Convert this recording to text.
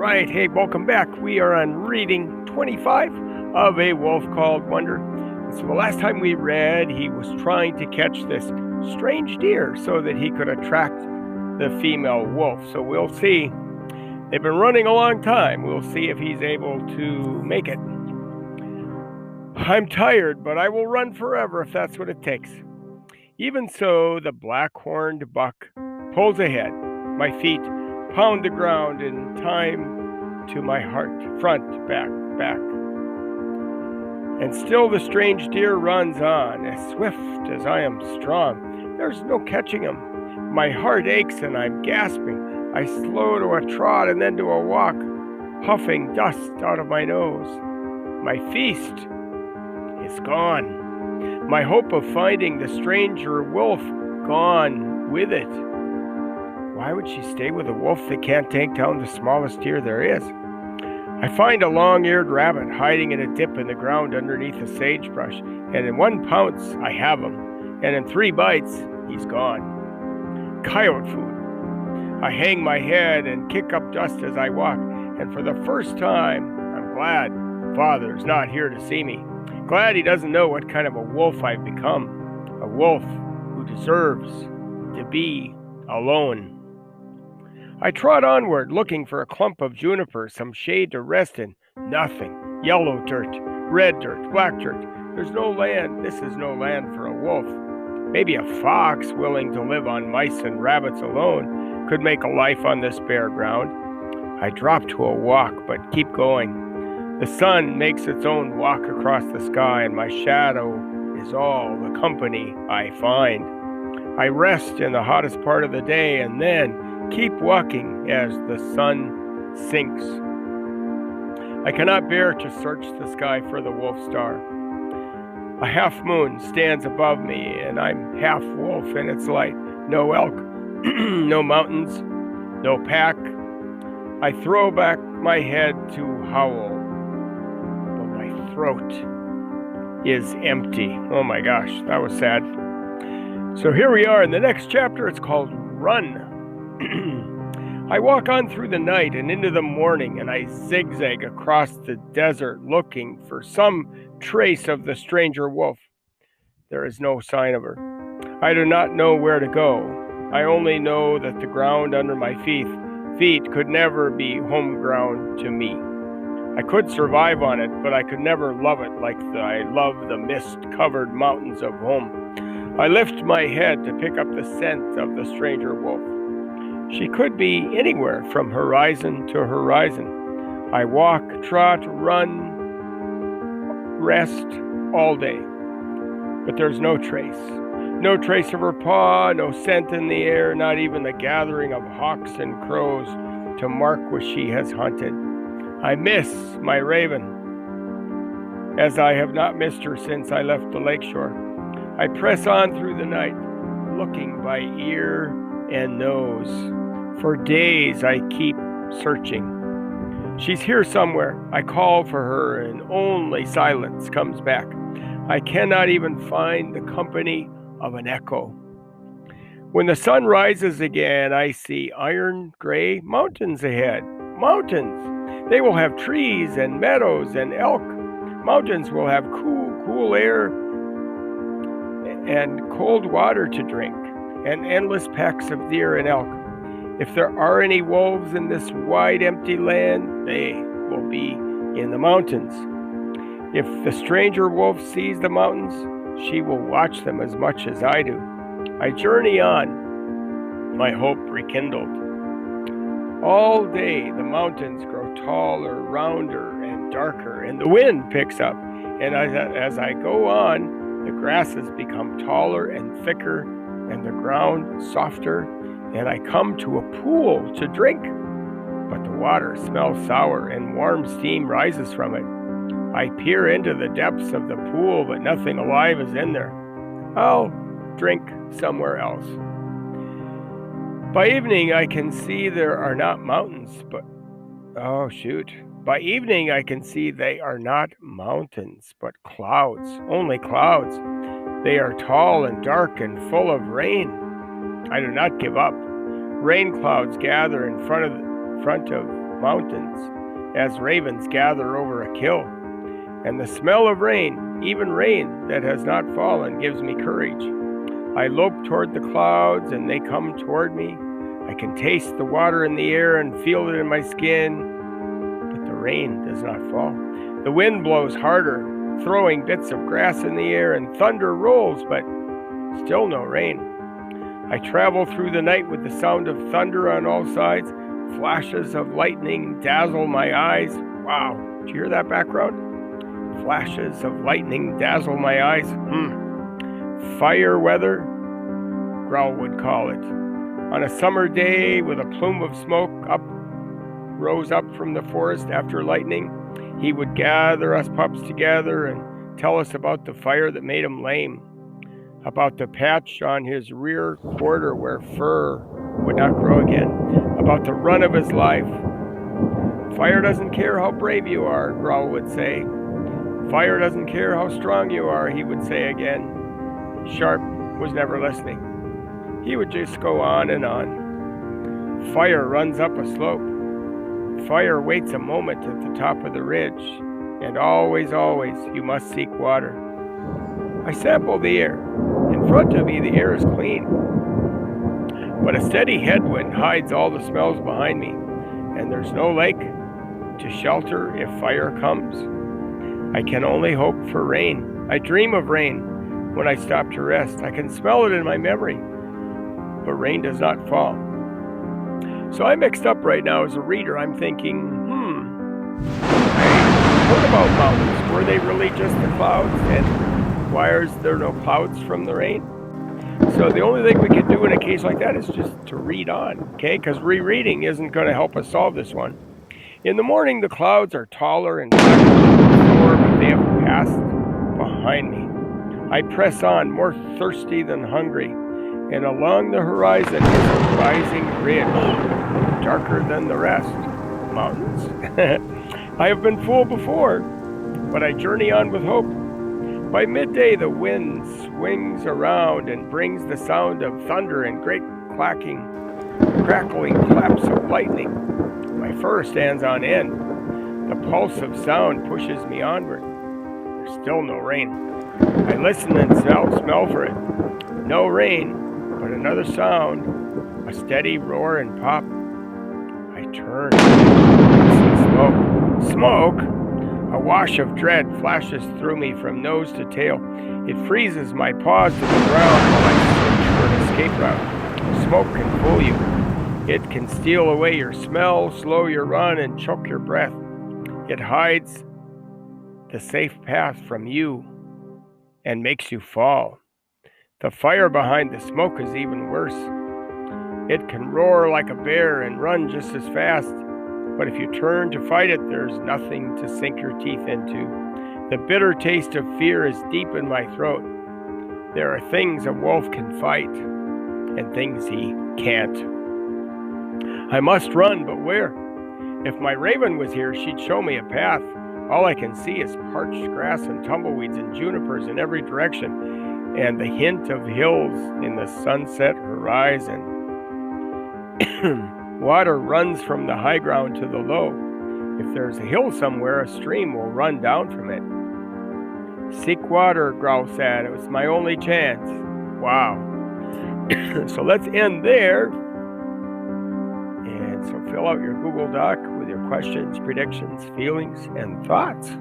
right. Hey, welcome back. We are on reading 25 of A Wolf Called Wonder. So the last time we read, he was trying to catch this strange deer so that he could attract the female wolf. So we'll see. They've been running a long time. We'll see if he's able to make it. I'm tired, but I will run forever if that's what it takes. Even so, the black-horned buck pulls ahead. My feet pound the ground in time to my heart. Front, back, back. And still the strange deer runs on, as swift as I am strong. There's no catching him. My heart aches and I'm gasping. I slow to a trot and then to a walk, puffing dust out of my nose. My feast is gone. My hope of finding the stranger wolf gone with it. Why would she stay with a wolf that can't take down the smallest deer there is? I find a long-eared rabbit hiding in a dip in the ground underneath a sagebrush, and in one pounce I have him, and in 3 bites he's gone. Coyote food. I hang my head and kick up dust as I walk, and for the first time I'm glad Father's not here to see me. Glad he doesn't know what kind of a wolf I've become. A wolf who deserves to be alone. I trot onward, looking for a clump of juniper, some shade to rest in. Nothing. Yellow dirt, red dirt, black dirt. There's no land. This is no land for a wolf. Maybe a fox willing to live on mice and rabbits alone could make a life on this bare ground. I drop to a walk, but keep going. The sun makes its own walk across the sky, and my shadow is all the company I find. I rest in the hottest part of the day, and then keep walking as the sun sinks. I cannot bear to search the sky for the wolf star. A half moon stands above me, and I'm half wolf in its light. No elk, no mountains, no pack. I throw back my head to howl, but my throat is empty. Oh my gosh, that was sad. So here we are in the next chapter. It's called Run. I walk on through the night and into the morning, and I zigzag across the desert looking for some trace of the stranger wolf. There is no sign of her. I do not know where to go. I only know that the ground under my feet could never be home ground to me. I could survive on it, but I could never love it like I love the mist-covered mountains of home. I lift my head to pick up the scent of the stranger wolf. She could be anywhere from horizon to horizon. I walk, trot, run, rest all day. But there's no trace. No trace of her paw, no scent in the air, not even the gathering of hawks and crows to mark what she has hunted. I miss my raven, as I have not missed her since I left the lakeshore. I press on through the night, looking by ear and nose. For days I keep searching. She's here somewhere. I call for her, and only silence comes back. I cannot even find the company of an echo. When the sun rises again, I see iron gray mountains ahead. Mountains! They will have trees and meadows and elk. Mountains will have cool air and cold water to drink, and endless packs of deer and elk. If there are any wolves in this wide, empty land, they will be in the mountains. If the stranger wolf sees the mountains, she will watch them as much as I do. I journey on, my hope rekindled. All day the mountains grow taller, rounder, and darker, and the wind picks up. And as I go on, the grasses become taller and thicker, and the ground softer, and I come to a pool to drink. But the water smells sour, and warm steam rises from it. I peer into the depths of the pool, but nothing alive is in there. I'll drink somewhere else. By evening, I can see there are not mountains, but... Oh, shoot. By evening, I can see they are not mountains, but clouds. Only clouds. They are tall and dark and full of rain. I do not give up. Rain clouds gather in front of mountains as ravens gather over a kill. And the smell of rain, even rain that has not fallen, gives me courage. I lope toward the clouds and they come toward me. I can taste the water in the air and feel it in my skin, but the rain does not fall. The wind blows harder, throwing bits of grass in the air, and thunder rolls, but still no rain. I travel through the night with the sound of thunder on all sides. Flashes of lightning dazzle my eyes. Wow, did you hear that background? Flashes of lightning dazzle my eyes. Fire weather, Growl would call it. On a summer day with a plume of smoke rose up from the forest after lightning, he would gather us pups together and tell us about the fire that made him lame, about the patch on his rear quarter where fur would not grow again, about the run of his life. Fire doesn't care how brave you are, Growl would say. Fire doesn't care how strong you are, he would say again. Sharp was never listening. He would just go on and on. Fire runs up a slope. Fire waits a moment at the top of the ridge. And always, always, you must seek water. I sample the air. In front of me, the air is clean. But a steady headwind hides all the smells behind me. And there's no lake to shelter if fire comes. I can only hope for rain. I dream of rain when I stop to rest. I can smell it in my memory, but rain does not fall. So I'm mixed up right now as a reader. I'm thinking, I heard about mountains. Were they really just the clouds? And why is there no clouds from the rain? So the only thing we can do in a case like that is just to read on, okay? Because rereading isn't going to help us solve this one. In the morning, the clouds are taller and blacker than before, but they have passed behind me. I press on, more thirsty than hungry, and along the horizon is a rising ridge, darker than the rest, mountains. I have been fooled before, but I journey on with hope. By midday, the wind swings around and brings the sound of thunder and great crackling claps of lightning. My fur stands on end. The pulse of sound pushes me onward. There's still no rain. I listen and smell for it. No rain, but another sound, a steady roar and pop. I turn. I see smoke. Smoke! A wash of dread flashes through me from nose to tail. It freezes my paws to the ground while I search for an escape route. Smoke can fool you. It can steal away your smell, slow your run, and choke your breath. It hides the safe path from you and makes you fall. The fire behind the smoke is even worse. It can roar like a bear and run just as fast, but if you turn to fight it, there's nothing to sink your teeth into. The bitter taste of fear is deep in my throat. There are things a wolf can fight and things he can't. I must run, but where? If my raven was here, she'd show me a path. All I can see is parched grass and tumbleweeds and junipers in every direction, and the hint of hills in the sunset horizon. Water runs from the high ground to the low. If there's a hill somewhere, a stream will run down from it. Seek water, Growl said. It was my only chance. Wow. So let's end there. And so fill out your Google Doc with your questions, predictions, feelings, and thoughts.